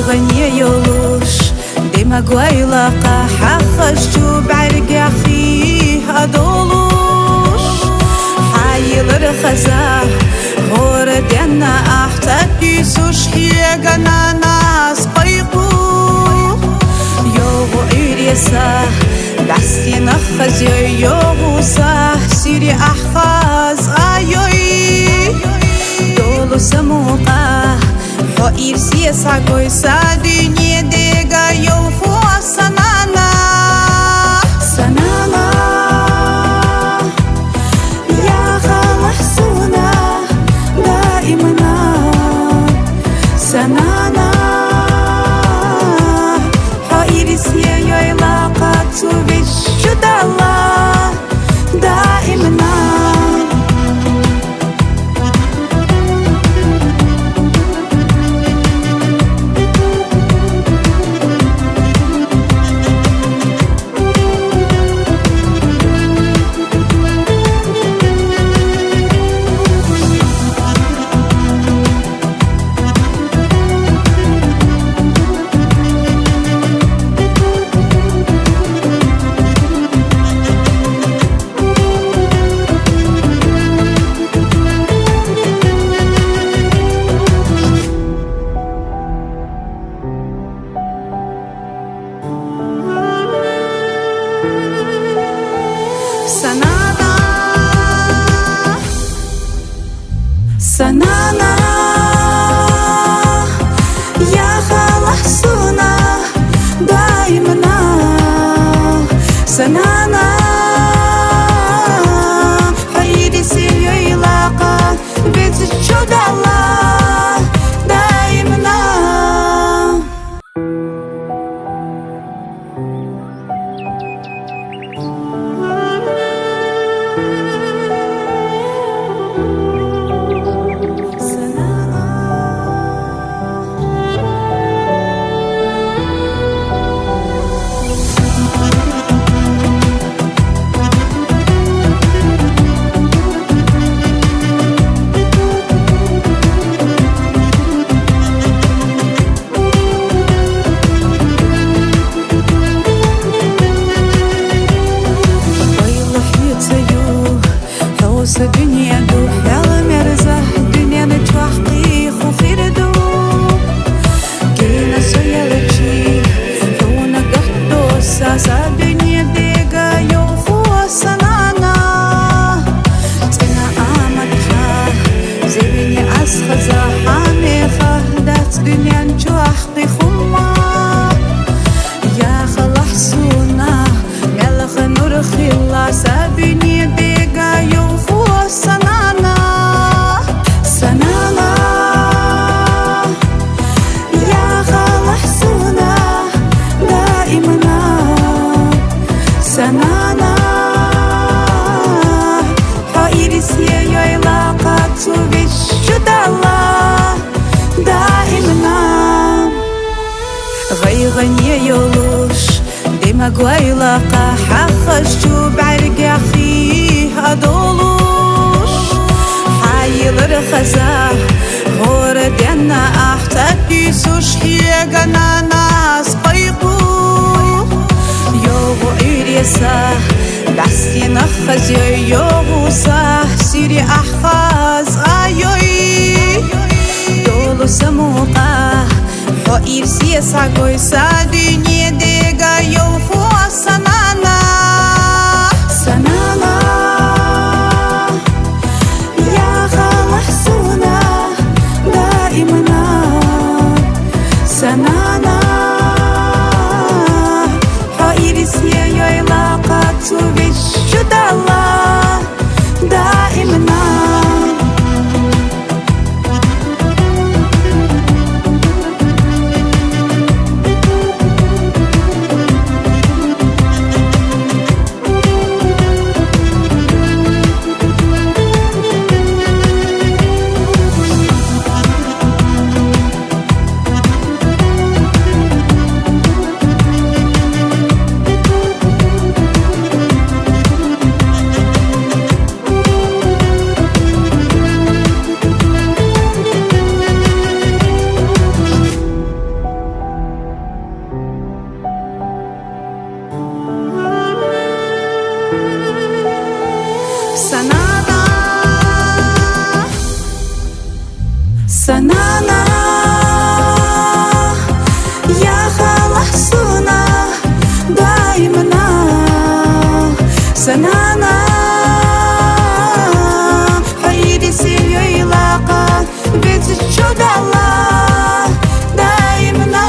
غني يولوش ديما قويلقة حخشتو بعرق أخيه أدولوش حايل رخزة غور دينا أحتاج سوش حيقنا ناس قيقو يوغو إريسا دستي نخز يوغو ساه سيري أحفاز آيوي دولو سموقا إرسي ساقوي سادني ديغا يوفو سنانا سنانا يا خلحسونا دائما سنانا إرسي يلاقات بشد الله دائما غيغني يولوش ديما قويلقة حخشو بعرق أخيه أدولوش حايل رخزة غور دينا أحتاكي سوش حيقنا ناس قيقو يوغو إيريسا دستي نخز يوغو ساه سيري أحخاز آيوي دولو سموقا حو إيرسي ساقوي ساديني ديغا يوفو سنانا سنانا يا خلحسونا دائما سنانا حو إيرسي يويلاقات وبشد الله دائما سنانا سنانا يا خلحسونا دائما سنانا حيدي سيريو يلاقى بتشود الله دائما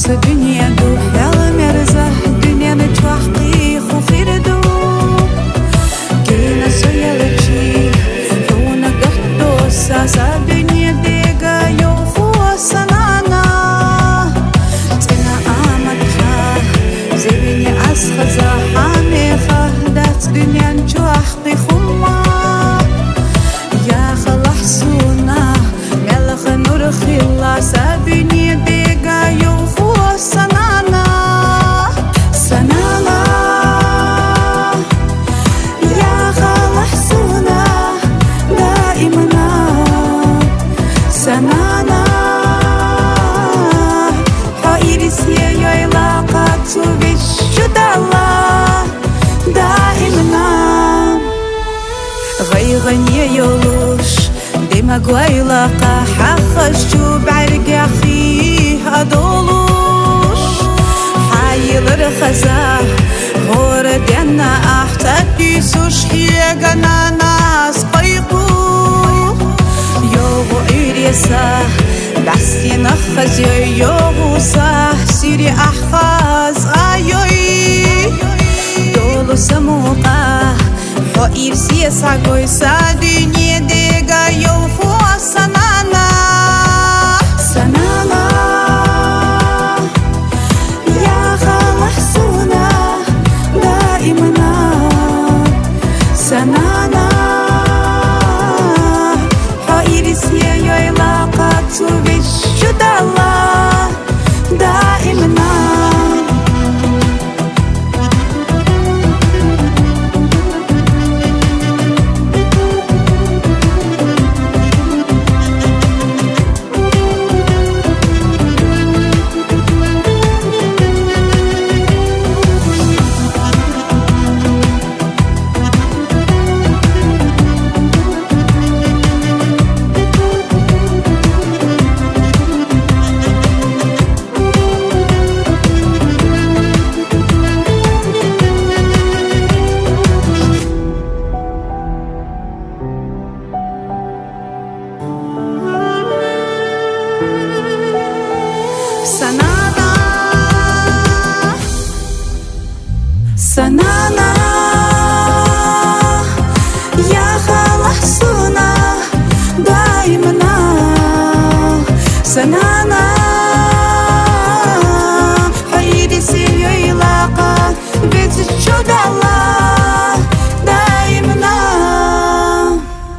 الدنيا دوح يا مرزة الدنيا نتوحقي خوفي ردو كينا سيالتشي كونا قهدو ساسا الدنيا ديقا يوفو سنانا تنا آمدها زيني أسخزا حاميخة دات دنيا نتوحقي خما يا خلحسونا ملخ نرخي الله سابني ديقا يوفو سنانا سنانا يا خلحسونا دائما سنانا حو إيرسي يويلاقات وبشد الله دائما غيغني يولوش ديما قويلقة حخشو بعرق أخيه أدولوش حايل رخزة غور دينا أحتاكي سوش حيقنا ناس قيقو يوغو إيريسا دستي نخز يوغو ساه سيري أحخاز آيوي دولو سموقا حو إيرسي ساقوي ساديني ديغا يوفو سنانا سنانا يا خلحسونا دائما سنانا حو إيرسي يويلاقات وبشد الله دائما سنانا سنانا يا خلصونا دايما سنانا